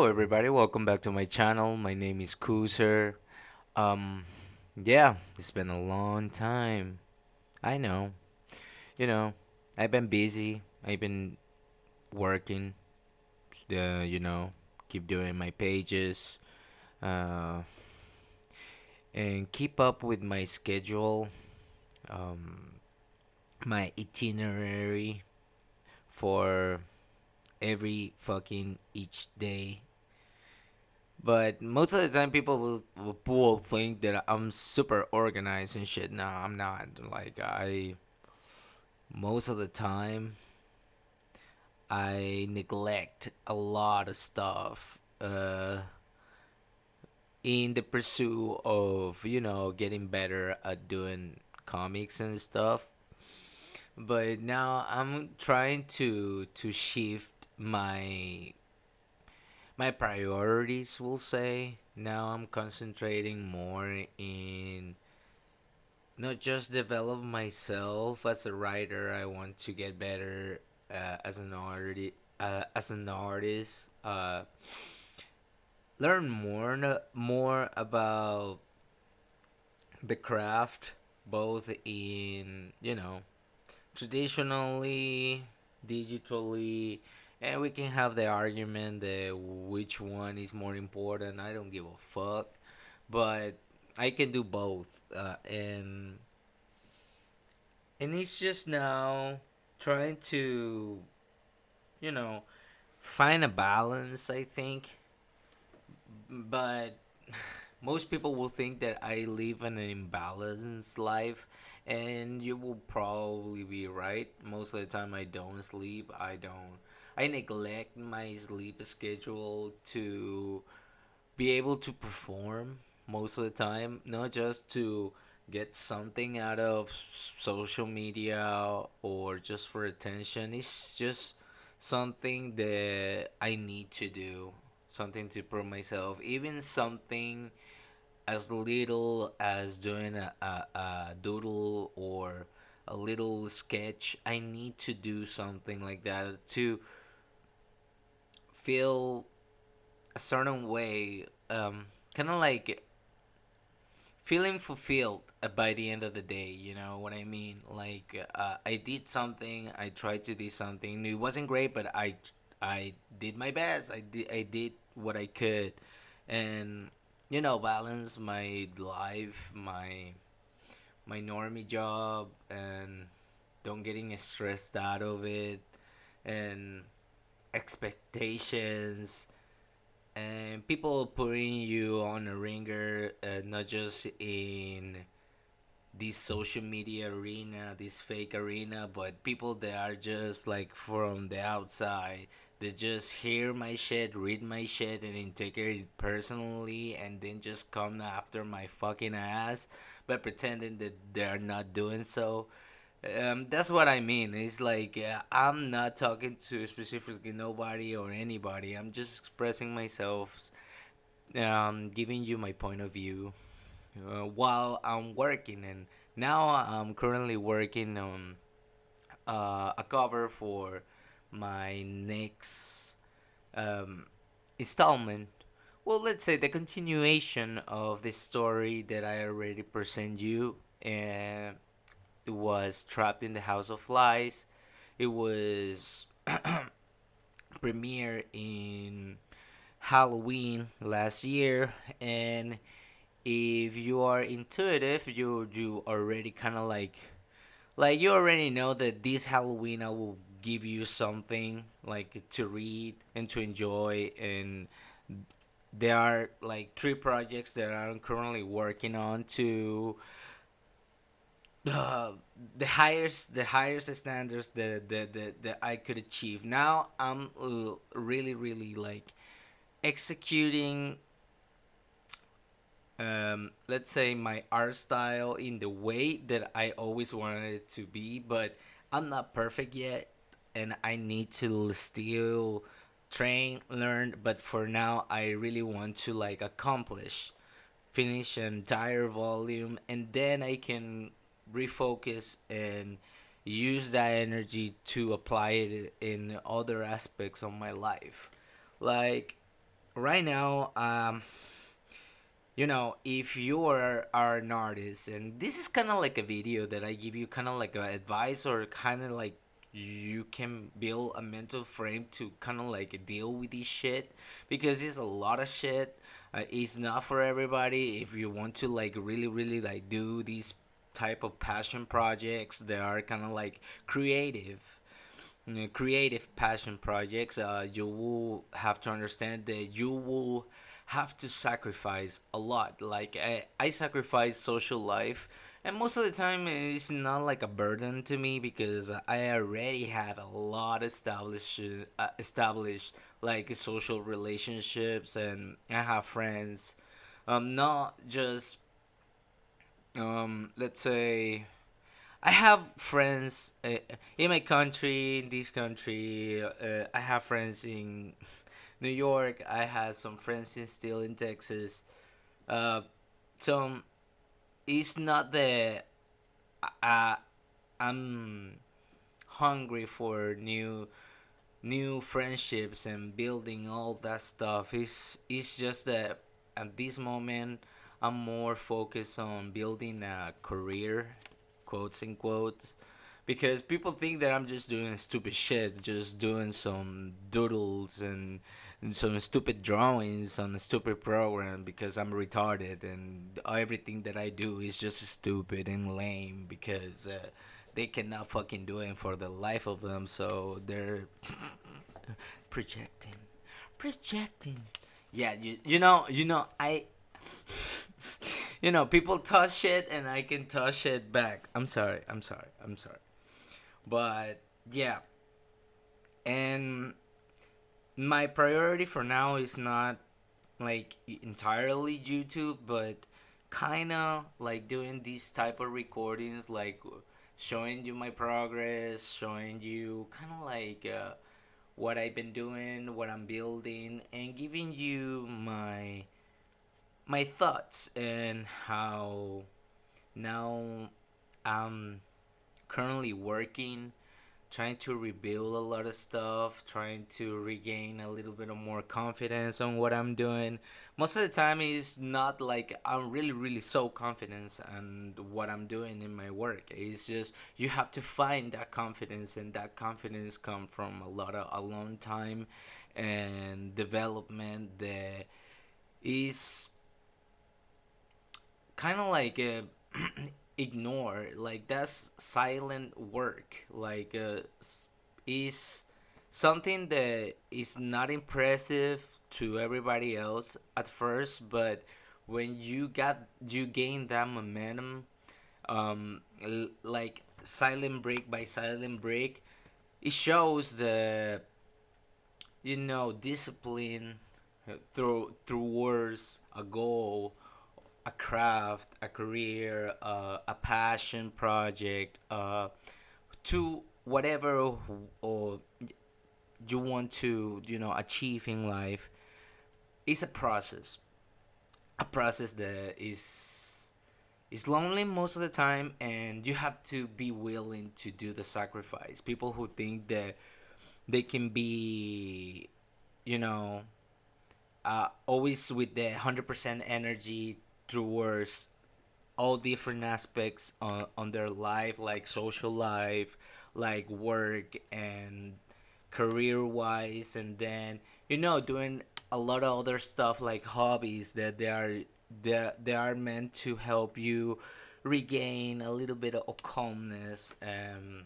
Hello, everybody. Welcome back to my channel. My name is Kuser. Um, yeah, it's been a long time. I know. You know, I've been busy. I've been working. Uh, you know, keep doing my pages. Uh, and keep up with my schedule. Um, my itinerary for every fucking each day. But most of the time, people will think that I'm super organized and shit. No, I'm not. Like most of the time, I neglect a lot of stuff. In the pursuit of getting better at doing comics and stuff. But now I'm trying to shift my priorities. We'll say now I'm concentrating more in not just develop myself as a writer. I want to get better as an artist. Learn more about the craft, both in traditionally, digitally, and we can have the argument that which one is more important. I don't give a fuck, but I can do both, and it's just now trying to you know find a balance, I think. But most people will think that I live an imbalanced life, and you will probably be right. Most of the time I don't sleep. I neglect my sleep schedule to be able to perform most of the time, not just to get something out of social media or just for attention. It's just something that I need to do, something to prove myself, even something as little as doing a doodle or a little sketch. I need to do something like that to feel a certain way, kind of like feeling fulfilled by the end of the day. You know what I mean? Like I did something, I tried to do something. It wasn't great, but I did my best. I did what I could, and balance my life, my normie job, and don't getting stressed out of it, and expectations and people putting you on a ringer, not just in this social media arena, this fake arena, but people that are just like from the outside. They just hear my shit, read my shit, and then take it personally, and then just come after my fucking ass, but pretending that they're not doing so. That's what I mean. It's like I'm not talking to specifically nobody or anybody. I'm just expressing myself, giving you my point of view while I'm working. And now I'm currently working on a cover for my next um, installment. Well, let's say the continuation of the story that I already present you. And it was Trapped in the House of Flies. It was premiered in Halloween last year, and if you are intuitive, you already kind of like you already know that this Halloween I will give you something like to read and to enjoy. And there are like three projects that I'm currently working on to uh, the highest standards that I could achieve. Now I'm really like executing, let's say, my art style in the way that I always wanted it to be, but I'm not perfect yet, and I need to still train, learn. But for now, I really want to like finish an entire volume, and then I can refocus and use that energy to apply it in other aspects of my life. Like right now, if you are an artist, and this is kind of like a video that I give you, kind of like a advice, or kind of like you can build a mental frame to kind of like deal with this shit, because it's a lot of shit. It's not for everybody. If you want to like really really like do these type of passion projects that are kind of like creative, creative passion projects, you will have to understand that you will have to sacrifice a lot. Like I sacrifice social life, and most of the time it's not like a burden to me because I already have a lot established like social relationships, and I have friends. Not just let's say I have friends in my country, in this country. I have friends in New York. I have some friends still in Texas. Uh, so it's not that I, I'm hungry for new friendships and building all that stuff. It's just that at this moment I'm more focused on building a career, quotes and quotes, because people think that I'm just doing stupid shit, just doing some doodles and some stupid drawings on a stupid program because I'm retarded, and everything that I do is just stupid and lame because they cannot fucking do it for the life of them, so they're projecting, projecting. Yeah, I, people touch shit and I can touch it back. I'm sorry. But yeah, and my priority for now is not like entirely YouTube, but kind of like doing these type of recordings, like showing you my progress, showing you kind of like what I've been doing, what I'm building, and giving you my thoughts and how now I'm currently working, trying to rebuild a lot of stuff, trying to regain a little bit of more confidence on what I'm doing. Most of the time it's not like I'm really really so confident on what I'm doing in my work. It's just you have to find that confidence, and that confidence come from a lot of alone time and development that is kind of like ignore, like that's silent work, like is something that is not impressive to everybody else at first, but when you gain that momentum, like silent break by silent break, it shows the discipline towards a goal, a craft, a career, a passion project, to whatever or you want to achieve in life. It's a process that is lonely most of the time, and you have to be willing to do the sacrifice. People who think that they can be, you know, always with the 100% energy towards all different aspects on their life, like social life, like work and career wise, and then doing a lot of other stuff like hobbies that they are meant to help you regain a little bit of calmness and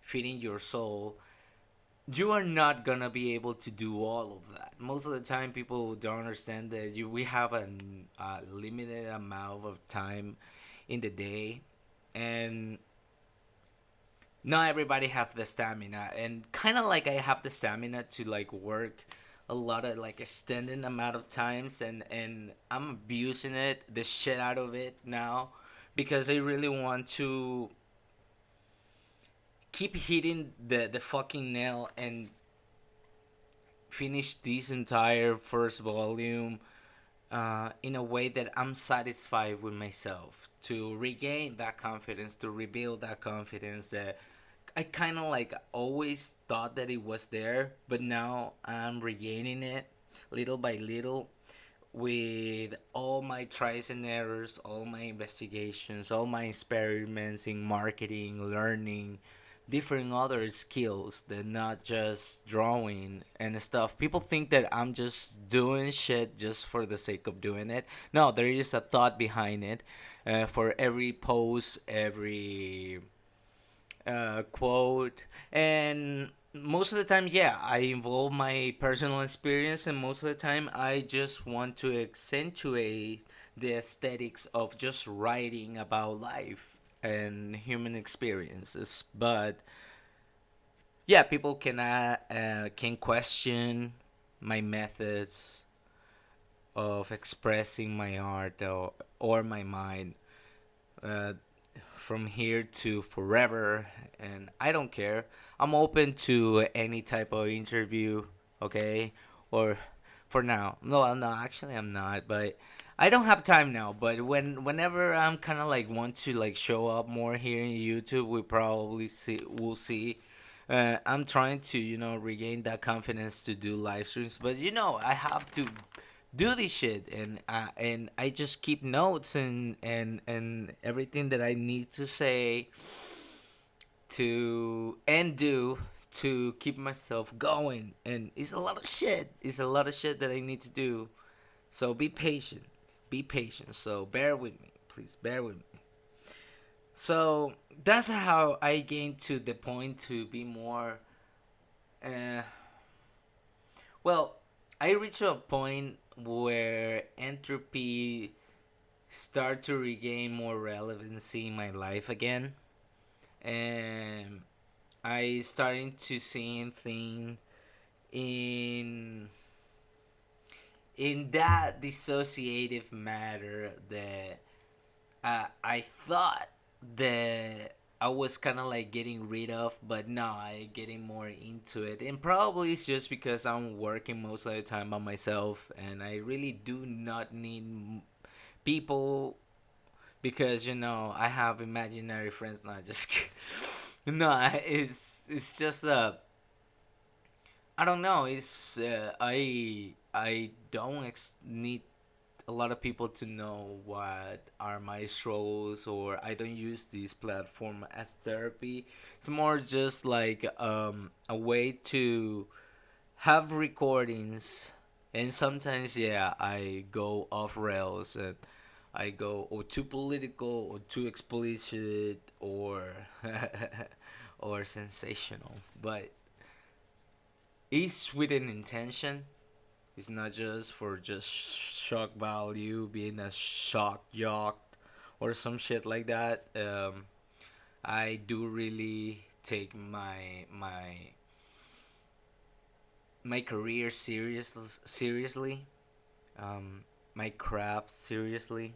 feeding your soul. You are not gonna be able to do all of that. Most of the time, people don't understand that we have a limited amount of time in the day, and not everybody have the stamina. And kind of like I have the stamina to like work a lot of like extended amount of times, and I'm abusing it, the shit out of it now, because I really want to keep hitting the fucking nail and finish this entire first volume in a way that I'm satisfied with myself, to regain that confidence, to rebuild that confidence that I kind of like always thought that it was there, but now I'm regaining it. little by little, with all my tries and errors, all my investigations, all my experiments in marketing, learning different other skills that not just drawing and stuff. People think that I'm just doing shit just for the sake of doing it. No, there is a thought behind it. For every post, every quote, and most of the time, yeah, I involve my personal experience, and most of the time I just want to accentuate the aesthetics of just writing about life and human experiences. But yeah, people can question my methods of expressing my art, or my mind, uh, from here to forever, and I don't care. I'm open to any type of interview, okay? Or for now. No, no, actually I'm not, but I don't have time now, but whenever I'm kind of like want to like show up more here in YouTube, we'll see. I'm trying to, regain that confidence to do live streams, but I have to do this shit, and I just keep notes and everything that I need to say to and do to keep myself going. And it's a lot of shit. It's a lot of shit that I need to do. So be patient. Be patient. So bear with me. Please bear with me. So that's how I came to the point to be more uh well, I reached a point where entropy start to regain more relevancy in my life again, and I starting to seeing things in that dissociative matter that I thought that I was kind of like getting rid of, but now I getting more into it. And probably it's just because I'm working most of the time by myself, and I really do not need people, because I have imaginary friends. Not just no, it's just I don't know. It's I don't need a lot of people to know what are my struggles, or I don't use this platform as therapy. It's more just like a way to have recordings, and sometimes, yeah, I go off rails, and I go or too political or too explicit, or or sensational, but it's with an intention. It's not just for just shock value, being a shock jock or some shit like that. I do really take my career seriously, um, my craft seriously,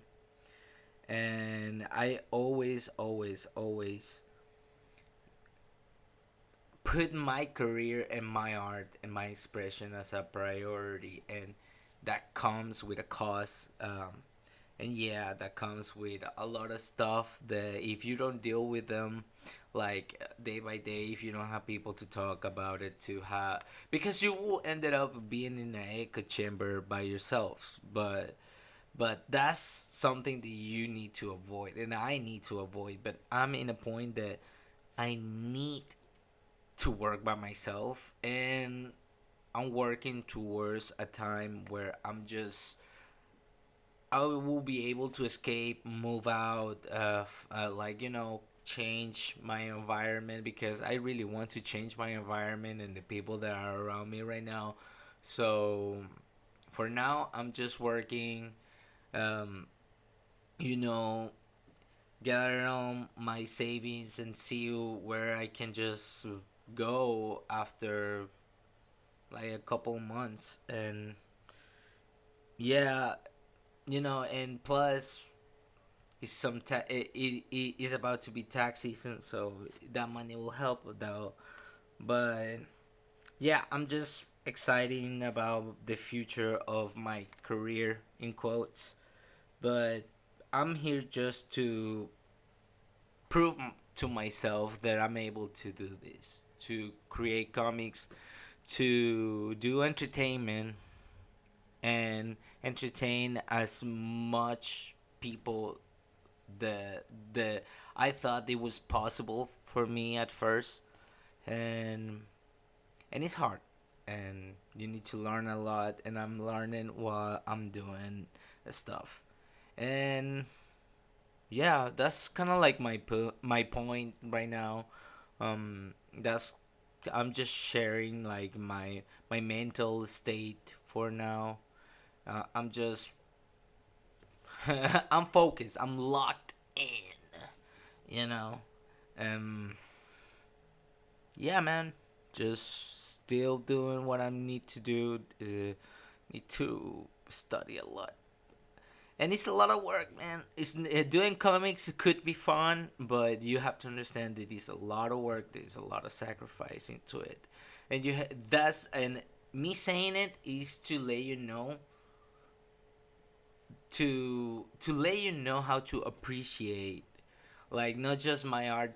and I always put my career and my art and my expression as a priority, and that comes with a cost. And yeah, that comes with a lot of stuff that if you don't deal with them like day by day, if you don't have people to talk about it, to have, because you will ended up being in an echo chamber by yourself. But that's something that you need to avoid, and I need to avoid. But I'm in a point that I need to work by myself, and I'm working towards a time where I will be able to escape, move out, like, change my environment, because I really want to change my environment and the people that are around me right now. So for now, I'm just working, um, you know, gather on my savings and see where I can just go after like a couple months. And yeah, and plus it's it is about to be tax season, so that money will help though. But yeah, I'm just excited about the future of my career, in quotes. But I'm here just to prove to myself that I'm able to do this, to create comics, to do entertainment, and entertain as much people the the I thought it was possible for me at first, and it's hard, and you need to learn a lot, and I'm learning while I'm doing stuff, and yeah, that's kind of like my point right now. That's I'm just sharing like my mental state for now. I'm just I'm focused. I'm locked in. You know. Um. Yeah, man. Just still doing what I need to do. Need to study a lot. And it's a lot of work, man. It's doing comics could be fun, but you have to understand that it's a lot of work. There's a lot of sacrifice into it, and that's and me saying it is to let you know to let you know how to appreciate, like, not just my art,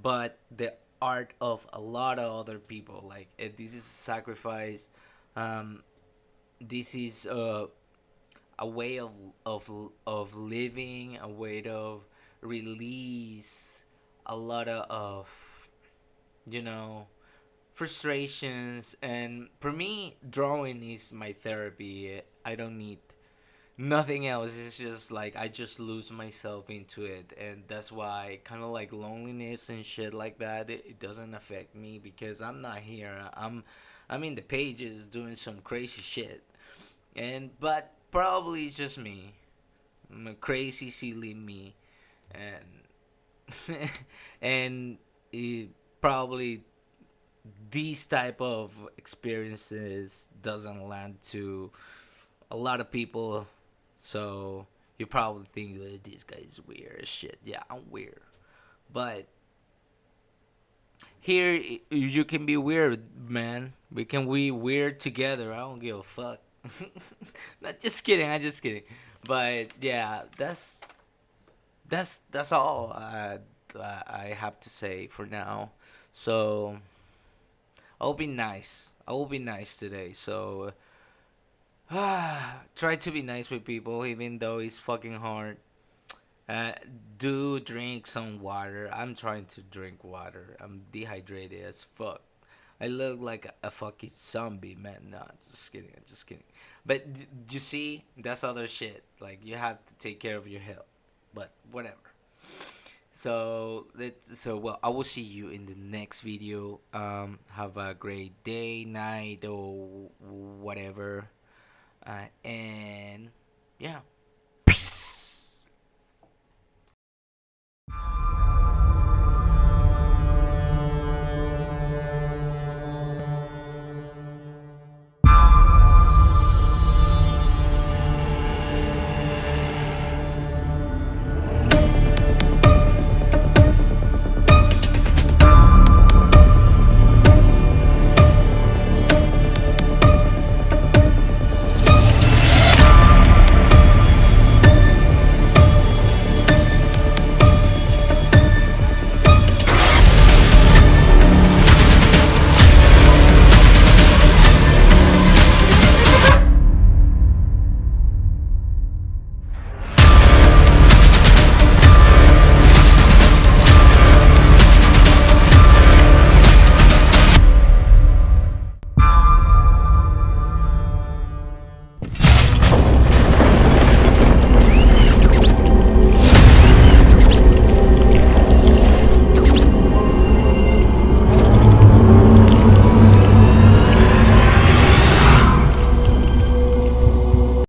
but the art of a lot of other people. Like, this is a sacrifice. Um, this is a way of of living, a way of release a lot of you know frustrations. And for me, drawing is my therapy. I don't need nothing else. It's just like I just lose myself into it, and that's why kind of like loneliness and shit like that, it doesn't affect me because I'm not here. I'm in the pages doing some crazy shit, and but probably it's just me. I'm a crazy silly me, and and it probably these type of experiences doesn't land to a lot of people. So you probably think that this guy's weird as shit. Yeah, I'm weird, but here you can be weird, man. We can be weird together. I don't give a fuck. Not just kidding. I'm just kidding. But yeah, that's all I have to say for now. So I'll be nice. I will be nice today. So try to be nice with people, even though it's fucking hard. Uh, do drink some water. I'm trying to drink water. I'm dehydrated as fuck. I look like a fucking zombie, man. Nah, just kidding. I'm just kidding. But you see, that's other shit. Like, you have to take care of your health. But whatever. So well, I will see you in the next video. Have a great day, night, or whatever. And yeah.